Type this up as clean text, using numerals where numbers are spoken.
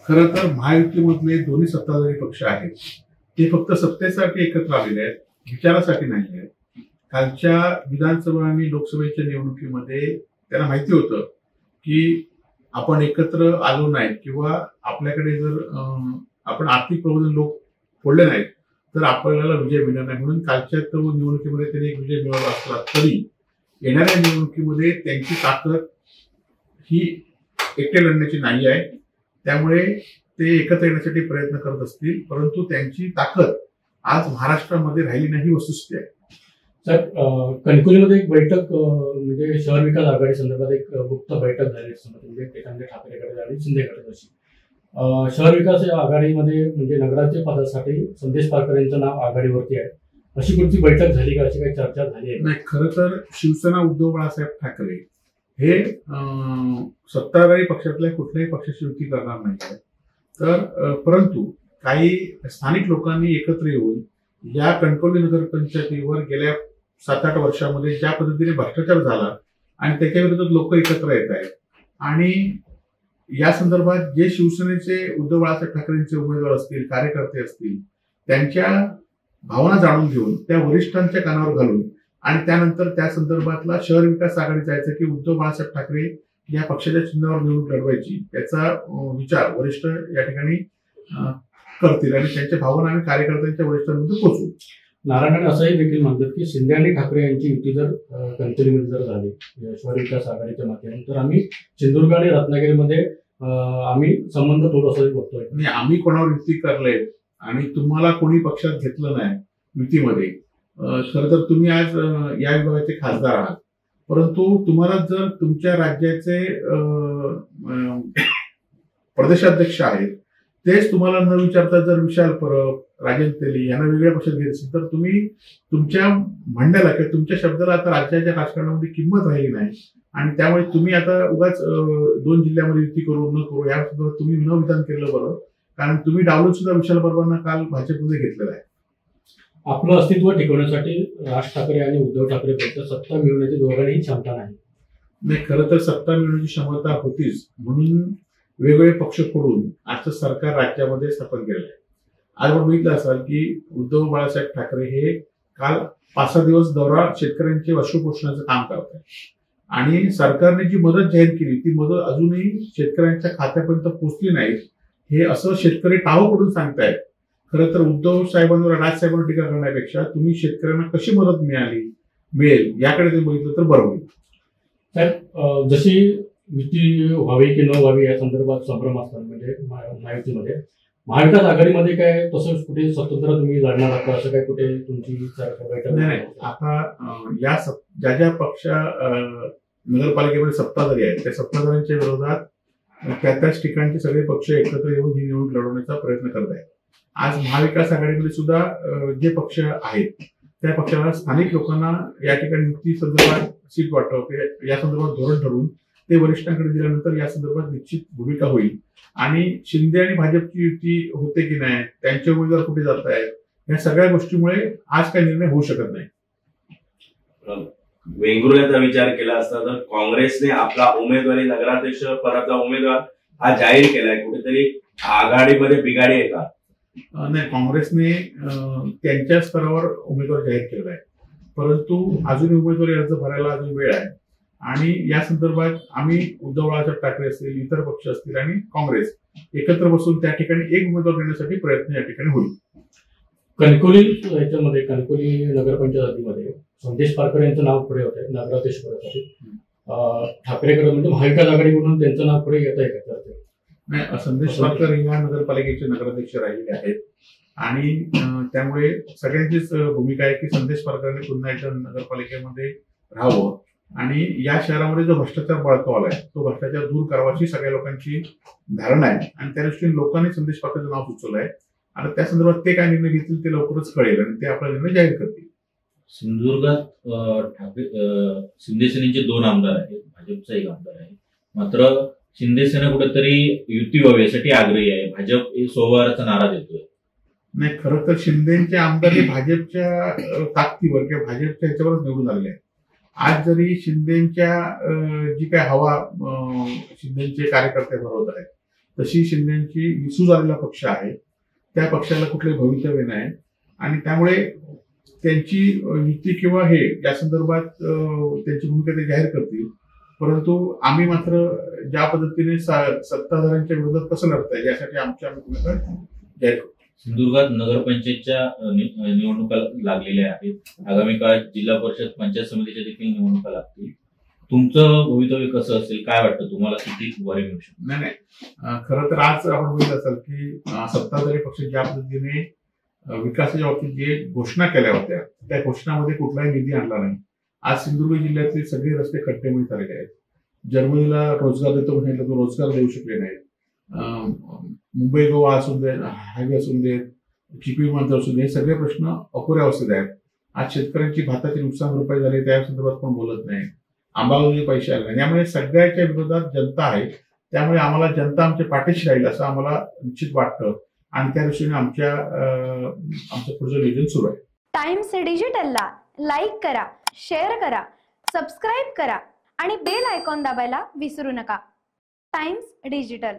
खरं तर महायुतीमधले दोन्ही सत्ताधारी पक्ष आहेत ते फक्त सत्तेसाठी एकत्र आलेले आहेत, विचारासाठी नाही आहेत. कालच्या विधानसभा आणि लोकसभेच्या निवडणुकीमध्ये त्यांना माहिती होतं की आपण एकत्र आलो नाही किंवा आपल्याकडे जर आपण आर्थिक प्रबोधन लोक फोडले नाहीत तर आपल्याला विजय मिळणार नाही. म्हणून कालच्या निवडणुकीमध्ये त्यांनी एक विजय मिळवला असला तरी येणाऱ्या निवडणुकीमध्ये त्यांची ताकद ही एकटे लढण्याची नाही आहे. त्यामुळे ते एकत्र येण्यासाठी प्रयत्न करत असतील, परंतु त्यांची ताकद आज महाराष्ट्रामध्ये राहिली नाही, वस्तुस्थिती आहे. सर, कणकवलीमध्ये एक बैठक म्हणजे शहर विकास आघाडी संदर्भात एक गुप्त बैठक झाली म्हणजे त्याच्यामध्ये ठाकरेकडे आणि शिंदेकडे अशी शहर विकास आघाडीमध्ये म्हणजे नगराध्यक्ष पदासाठी संदेश पारकर यांचं नाव आघाडीवरती आहे, अशी कोणती बैठक झाली का, अशी काही चर्चा झाली आहे? नाही, खरं तर शिवसेना उद्धव बाळासाहेब ठाकरे हे सत्ताधारी पक्षातल्या कुठल्याही पक्षाची युती करणार नाही. तर परंतु काही स्थानिक लोकांनी एकत्र येऊन या कणकवली नगरपंचायतीवर गेल्या 7-8 वर्षामध्ये ज्या पद्धतीने भ्रष्टाचार झाला आणि त्याच्या विरोधात लोक एकत्र येत आहेत आणि या संदर्भात जे शिवसेनेचे उद्धव बाळासाहेब ठाकरेंचे उमेदवार असतील, कार्यकर्ते असतील, त्यांच्या भावना जाणून घेऊन त्या वरिष्ठांच्या कानावर घालून आणि त्यानंतर त्या संदर्भातला शहर विकास आघाडी जायचं की उद्धव बाळासाहेब ठाकरे या पक्षाच्या चिन्हावर निवडणूक लढवायची याचा विचार वरिष्ठ या ठिकाणी करतील आणि त्यांच्या भावना आणि कार्यकर्त्यांच्या वरिष्ठांमध्ये पोहोचू. नारायण असंही देखील म्हणतात की शिंदे आणि ठाकरे यांची युती जर कणकवलीमध्ये जर झाली शहर विकास आघाडीच्या माध्यमातून तर आम्ही सिंधुदुर्ग आणि रत्नागिरीमध्ये आम्ही संबंध तोडू असं बघतोय. नाही, आम्ही कोणावर युती करले आणि तुम्हाला कोणी पक्षात घेतलं नाही युतीमध्ये. खरं तर तुम्ही आज या विभागाचे खासदार आहात, परंतु तुम्हाला जर तुमच्या राज्याचे प्रदेशाध्यक्ष आहेत तेच तुम्हाला न विचारता जर विशाल परब, राजेंद्र तेली यांना वेगळ्या पक्षात घेत असेल तर तुम्ही तुमच्या म्हणण्याला किंवा तुमच्या शब्दाला आता राज्याच्या राजकारणामध्ये किंमत राहिली नाही आणि त्यामुळे तुम्ही आता उगाच 2 जिल्ह्यामध्ये युती करू न करू या संदर्भात तुम्ही न विधान केलं बरं, कारण तुम्ही डावलून सुद्धा विशाल परबांना काल भाजपमध्ये घेतलेलं आहे. आपलं अस्तित्व टिकवण्यासाठी राज ठाकरे आणि उद्धव ठाकरे फक्त सत्ता मिळवण्याची दोघांनीही क्षमता नाही. खरं तर सत्ता मिळवण्याची क्षमता होतीच म्हणून वेगवेगळे पक्ष फोडून आजचं सरकार राज्यामध्ये स्थापन केलेलं आहे. आज आपण बघितलं असाल की उद्धव बाळासाहेब ठाकरे हे काल 5-6 दिवस दौरा शेतकऱ्यांचे अश्रुपोषणाचं काम करत आहे आणि सरकारने जी मदत जाहीर केली ती मदत अजूनही शेतकऱ्यांच्या खात्यापर्यंत पोहोचली नाही, हे असं शेतकरी टाळू पडून सांगतायत. खरं तर उद्धव साहेबांवर राजसाहेबांवर टीका करण्यापेक्षा तुम्ही शेतकऱ्यांना कशी मदत मिळेल याकडे तुम्ही बघितलं तर बरं होईल. साहेब, जशी युती व्हावी की न व्हावी या संदर्भात संभ्रम असतात म्हणजे महायुतीमध्ये महाविकास आघाडीमध्ये काय तसंच कुठे स्वतंत्र तुम्ही लढणार आहात असं काय कुठे तुमची बैठक? नाही, आता या ज्या पक्षा नगरपालिकेमध्ये सत्ताधारी आहेत त्या सत्ताधाऱ्यांच्या विरोधात त्याच ठिकाणचे सगळे पक्ष एकत्र येऊन ही निवडणूक लढवण्याचा प्रयत्न करत आहेत. आज महाविकास आघाडीमध्ये सुद्धा जे पक्ष आहेत त्या पक्षाला स्थानिक लोकांना या ठिकाणी युती संदर्भात सीट वाटप या संदर्भात धोरण ठरवून ते वरिष्ठांकडे दिल्यानंतर या संदर्भात निश्चित भूमिका होईल आणि शिंदे आणि भाजपची युती होते की नाही, त्यांचे उमेदवार कुठे जात आहेत, या सगळ्या गोष्टीमुळे आज काही निर्णय होऊ शकत नाही. वेंगुर्ल्याचा विचार केला असता तर काँग्रेसने आपला उमेदवारी नगराध्यक्ष पदाचा उमेदवार हा जाहीर केलाय, कुठेतरी आघाडीमध्ये बिघाडी आहे का? नाही, काँग्रेसने त्यांच्या स्तरावर उमेदवार जाहीर केला आहे, परंतु अजून उमेदवारी अर्ज भरायला अजून वेळ आहे आणि या संदर्भात आम्ही उद्धव बाळासाहेब ठाकरे असतील, इतर पक्ष असतील आणि काँग्रेस एकत्र बसून त्या ठिकाणी एक उमेदवार देण्यासाठी प्रयत्न या ठिकाणी होईल. कणकवली याच्यामध्ये कणकवली नगरपंचायतीमध्ये संदेश पारकर यांचं नाव पुढे होत आहे नगराध्यक्ष पदासाठी. ठाकरेकडे म्हणजे महाविकास आघाडीकडून त्यांचं नाव पुढे येत आहे का? नाही, संदेश पारकर या नगरपालिकेचे नगराध्यक्ष राहिलेले आहेत आणि त्यामुळे सगळ्यांचीच भूमिका आहे की संदेश पारकरांनी पुन्हा एकदा नगरपालिकेमध्ये राहावं आणि या शहरामध्ये जो भ्रष्टाचार बळकावलाय तो भ्रष्टाचार दूर करावाची सगळ्या लोकांची धारणा आहे आणि त्या दृष्टीने लोकांनी संदेश पारकरचं नाव सुचवलं आहे आणि त्या संदर्भात ते काय निर्णय घेतील ते लवकरच कळेल आणि ते आपला निर्णय जाहीर करतील. सिंधुदुर्गात शिंदे सेनेचे 2 आमदार आहेत, भाजपचा 1 आमदार आहे, मात्र शिंदे सेना कुठेतरी युती व्हावी यासाठी आग्रही आहे, भाजप सोमवारचा नारा देतोय. नाही, खरं तर शिंदेचे आमदार हे भाजपच्या ताकदीवर किंवा भाजपच्या ह्याच्यावरच निवडून आलेले आहेत. आज जरी शिंदेच्या जी काय हवा शिंदेचे कार्यकर्ते भरवत आहेत तशी शिंदेची विसू झालेला पक्ष आहे, त्या पक्षाला कुठले भवितव्य नाही आणि त्यामुळे त्यांची युती किंवा हे या संदर्भात त्यांची भूमिका ते जाहीर करतील. परंतु आम्ही मात्र ज्या पद्धतीने सत्ताधाऱ्यांच्या विरोधात कसं लढताय यासाठी आमच्या भूमिका जाहीर करतो. सिंधुदुर्गात नगरपंचायतच्या निवडणुका लागलेल्या आहेत. आगामी काळात जिल्हा परिषद पंचायत समितीच्या देखील निवडणुका लागतील. तुमचं भवितव्य कसं असेल, काय वाटतं तुम्हाला, किती बरे मिळू शकतो? नाही, खरं तर आज आपण बघितलं असाल की सत्ताधारी पक्ष ज्या पद्धतीने विकासाच्या बाबतीत जे घोषणा केल्या होत्या त्या घोषणामध्ये कुठलाही निधी आणला नाही. आज सिंधुदुर्ग जिल्ह्यातले सगळे रस्ते खड्डेमुळे झालेले आहेत. जर्मनीला रोजगार देतो म्हटलं तो रोजगार देऊ शकले नाहीत. मुंबई गोवा असून दे, हायवे असून देत, चिपी विमानतळ असून दे, हे सगळे प्रश्न अपुऱ्या अवस्थेत आहेत. आज शेतकऱ्यांची भाताची नुकसान भरपाई झाली त्या संदर्भात पण बोलत नाही. आंबाबाजी पैसे आले नाही. त्यामुळे सगळ्याच्या विरोधात जनता आहे. त्यामुळे आम्हाला जनता आमच्या पाठीशी राहील असं आम्हाला निश्चित वाटतं आणि त्या दृष्टीने आमचं पुढचं नियोजन सुरू आहे. टाइम्स डिजिटलला लाईक करा, शेअर करा, सबस्क्राईब करा आणि बेल आयकॉन दाबायला विसरू नका. Times digital.